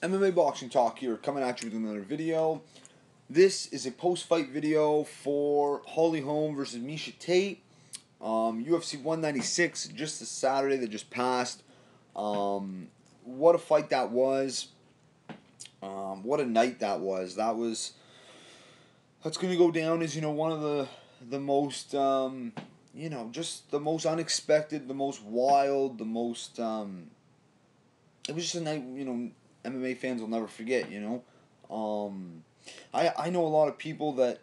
MMA Boxing Talk here, coming at you with another video. This is a post-fight video for Holm versus Miesha Tate. UFC 196, just the Saturday that just passed. What a fight that was. What a night that was. That's going to go down as, one of the most, just the most unexpected, the most wild, the most, it was just a night, MMA fans will never forget, I know a lot of people that,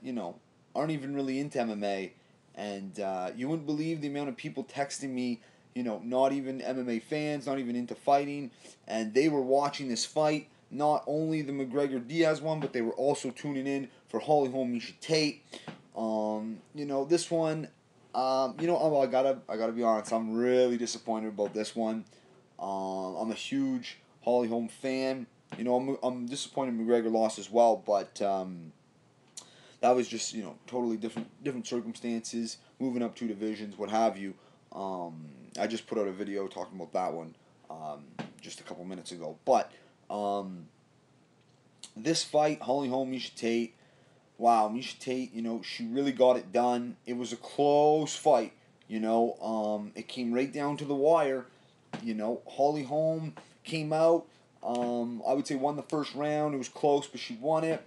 aren't even really into MMA, and you wouldn't believe the amount of people texting me, not even MMA fans, not even into fighting, and they were watching this fight, not only the McGregor-Diaz one, but they were also tuning in for Holm Miesha Tate. This one, I gotta be honest, I'm really disappointed about this one. I'm a huge Holm fan. I'm disappointed McGregor lost as well, but that was just totally different circumstances, moving up two divisions, what have you. I just put out a video talking about that one just a couple minutes ago. But this fight, Holm Miesha Tate, wow, Miesha Tate, she really got it done. It was a close fight. It came right down to the wire. Holm came out. I would say won the first round. It was close, but she won it.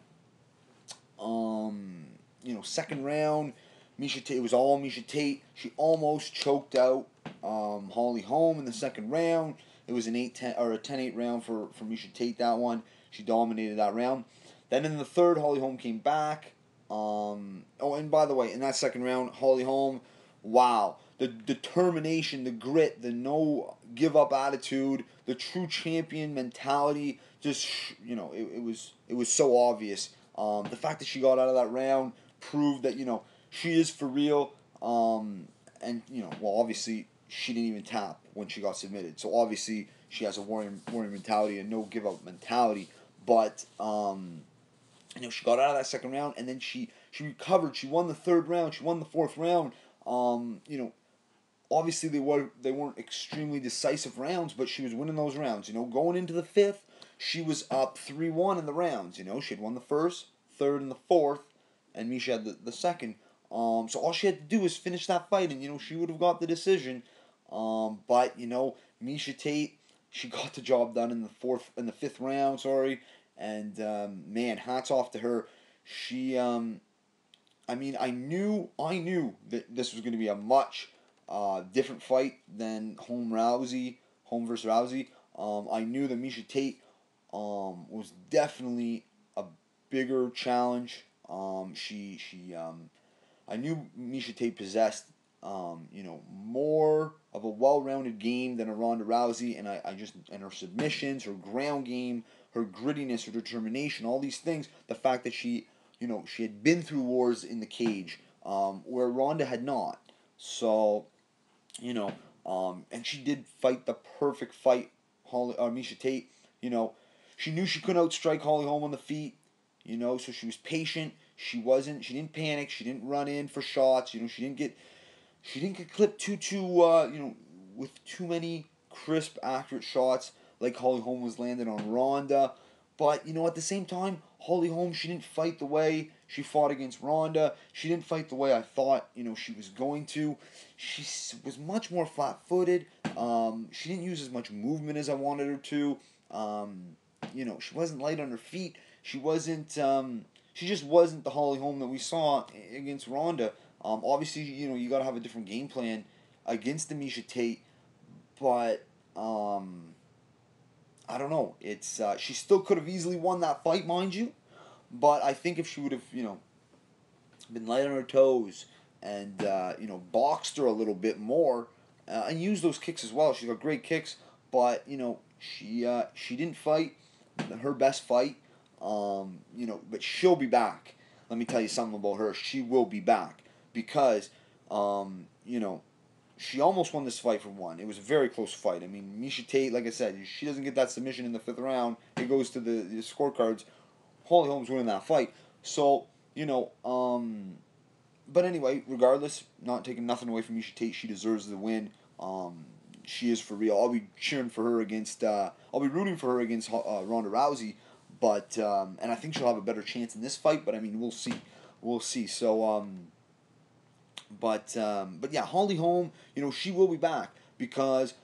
Second round, Miesha Tate. It was all Miesha Tate. She almost choked out Holm in the second round. It was an 8-10 or a 10-8 round for Miesha Tate. That one, she dominated that round. Then in the third, Holm came back. And by the way, in that second round, Holm, wow. The determination, the grit, the no give up attitude, the true champion mentality, just it was so obvious. The fact that she got out of that round proved that she is for real. And obviously she didn't even tap when she got submitted, so obviously she has a warrior mentality and no give up mentality. But she got out of that second round, and then she recovered. She won the third round. She won the fourth round. Obviously they weren't extremely decisive rounds, but she was winning those rounds. Going into the fifth, she was up 3-1 in the rounds. She had won the first, third, and the fourth, and Miesha had the second. So all she had to do was finish that fight, and she would have got the decision. But Miesha Tate, she got the job done in the fifth round. Sorry, and man, hats off to her. She, I knew that this was going to be a much different fight than Holm versus Rousey. I knew that Miesha Tate was definitely a bigger challenge. I knew Miesha Tate possessed more of a well-rounded game than a Ronda Rousey, and and her submissions, her ground game, her grittiness, her determination, all these things. The fact that she had been through wars in the cage, where Ronda had not. So, and she did fight the perfect fight. Miesha Tate, she knew she couldn't outstrike Holm on the feet. So she was patient. She didn't panic. She didn't run in for shots. She didn't get clipped with too many crisp, accurate shots like Holm was landing on Ronda. But, at the same time, Holm, she didn't fight the way she fought against Ronda. She didn't fight the way I thought, she was going to. She was much more flat-footed. She didn't use as much movement as I wanted her to. She wasn't light on her feet. She just wasn't the Holm that we saw against Ronda. Obviously, you got to have a different game plan against the Miesha Tate. But, I don't know. It's she still could have easily won that fight, mind you. But I think if she would have, been light on her toes and boxed her a little bit more and used those kicks as well. She's got great kicks, but she didn't fight her best fight. But she'll be back. Let me tell you something about her. She will be back because she almost won this fight for one. It was a very close fight. Miesha Tate, like I said, she doesn't get that submission in the fifth round. It goes to the scorecards. Holm's winning that fight. So, but anyway, regardless, not taking nothing away from Miesha Tate. She deserves the win. she is for real. I'll be cheering for her against. I'll be rooting for her against Ronda Rousey, but and I think she'll have a better chance in this fight. But I mean, we'll see, we'll see. So but yeah, Holly Holm, she will be back because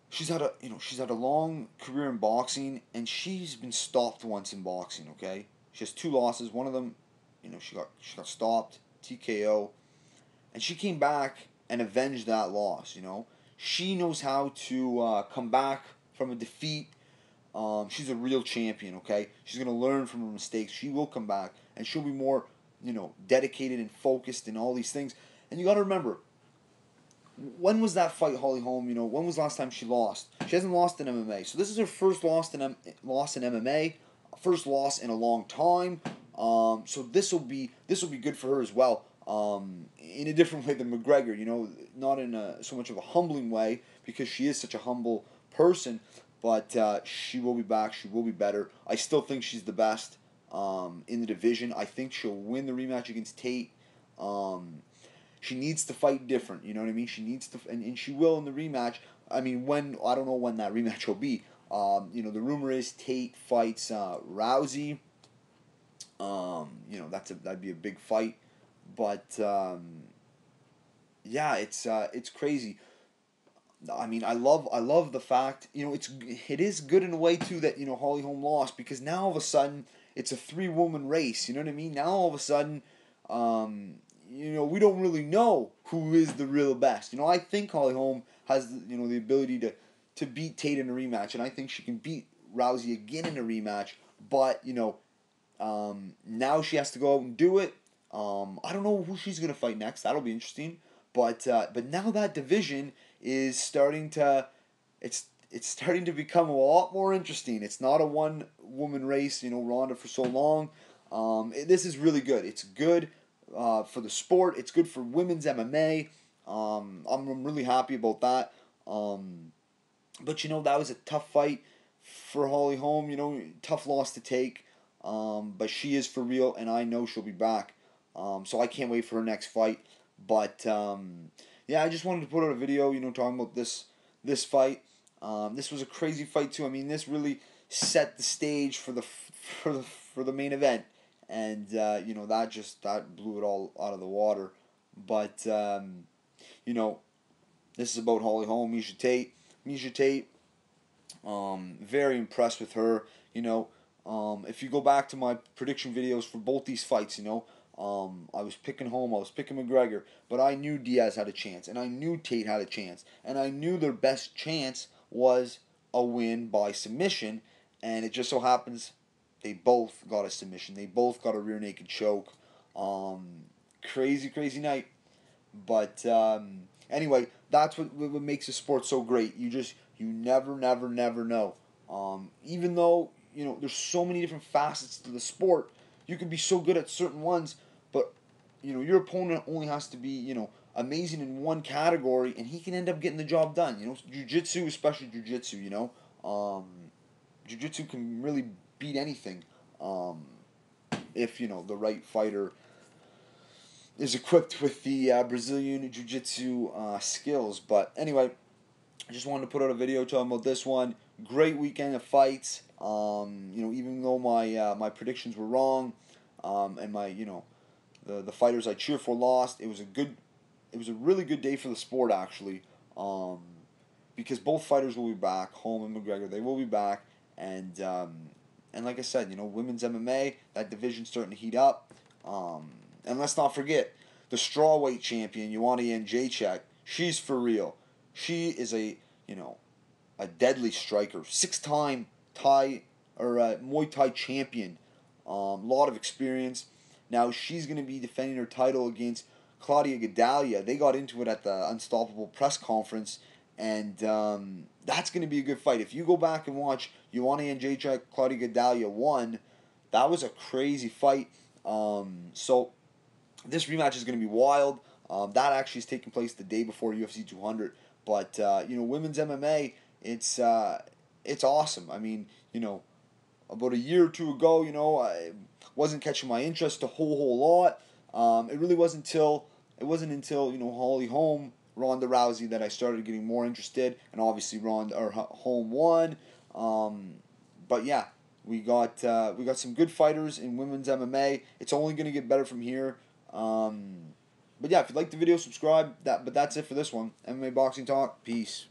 she's had a long career in boxing, and she's been stopped once in boxing. Okay, she has 2 losses. One of them, she got stopped, TKO, and she came back and avenged that loss. She knows how to come back from a defeat. She's a real champion. Okay, she's gonna learn from her mistakes. She will come back, and she'll be more, dedicated and focused and all these things. And you got to remember, when was that fight, Holly Holm? When was the last time she lost? She hasn't lost in MMA, so this is her first loss in MMA, first loss in a long time. So this will be good for her as well. In a different way than McGregor, not in so much of a humbling way because she is such a humble person, but she will be back. She will be better. I still think she's the best in the division. I think she'll win the rematch against Tate. She needs to fight different, you know what I mean? She needs to, and she will in the rematch. I mean, I don't know when that rematch will be. The rumor is Tate fights Rousey. That'd be a big fight, but yeah, it's crazy. I mean, I love the fact, it is good in a way too that Holly Holm lost, because now all of a sudden it's a 3-woman race. You know what I mean? Now all of a sudden, we don't really know who is the real best. I think Holly Holm has the ability to beat Tate in a rematch, and I think she can beat Rousey again in a rematch. But now she has to go out and do it. I don't know who she's gonna fight next. That'll be interesting. But now that division is starting to it's starting to become a lot more interesting. It's not a 1-woman race. Ronda for so long. This is really good. It's good for the sport. It's good for women's MMA. I'm really happy about that. But that was a tough fight for Holly Holm. Tough loss to take. But she is for real, and I know she'll be back. So I can't wait for her next fight. But yeah, I just wanted to put out a video, talking about this fight. This was a crazy fight too. I mean, this really set the stage for the main event, and that blew it all out of the water. But this is about Holly Holm, Miesha Tate. Miesha Tate, very impressed with her. If you go back to my prediction videos for both these fights, I was picking Holm, I was picking McGregor, but I knew Diaz had a chance, and I knew Tate had a chance, and I knew their best chance was a win by submission, and it just so happens they both got a submission. They both got a rear naked choke. Crazy night. But anyway, that's what makes the sport so great. You never know. Even though there's so many different facets to the sport, you can be so good at certain ones, but your opponent only has to be amazing in one category, and he can end up getting the job done. Jiu-jitsu, especially jiu-jitsu. Jiu-jitsu can really beat anything if the right fighter is equipped with the Brazilian jiu-jitsu skills. But anyway, I just wanted to put out a video talking about this one. Great weekend of fights. Even though my predictions were wrong, and my the fighters I cheer for lost, it was a really good day for the sport actually. Because both fighters will be back, Holm and McGregor. They will be back, and like I said, women's MMA, that division's starting to heat up. And let's not forget the strawweight champion, Joanna Jędrzejczyk. She's for real. She is a deadly striker, 6-time Muay Thai champion. Lot of experience. Now she's going to be defending her title against Claudia Gadelha. They got into it at the Unstoppable press conference, and that's going to be a good fight. If you go back and watch Joanna Jędrzejczyk, Claudia Gadelha 1, that was a crazy fight. So this rematch is going to be wild. That actually is taking place the day before UFC 200. But women's MMA, it's awesome. I mean, about a year or two ago, I wasn't catching my interest a whole lot. It wasn't until Holly Holm Ronda Rousey that I started getting more interested, and obviously Holm won. But yeah, we got some good fighters in women's MMA. It's only going to get better from here. But yeah, if you like the video, subscribe. But that's it for this one. MMA Boxing Talk. Peace.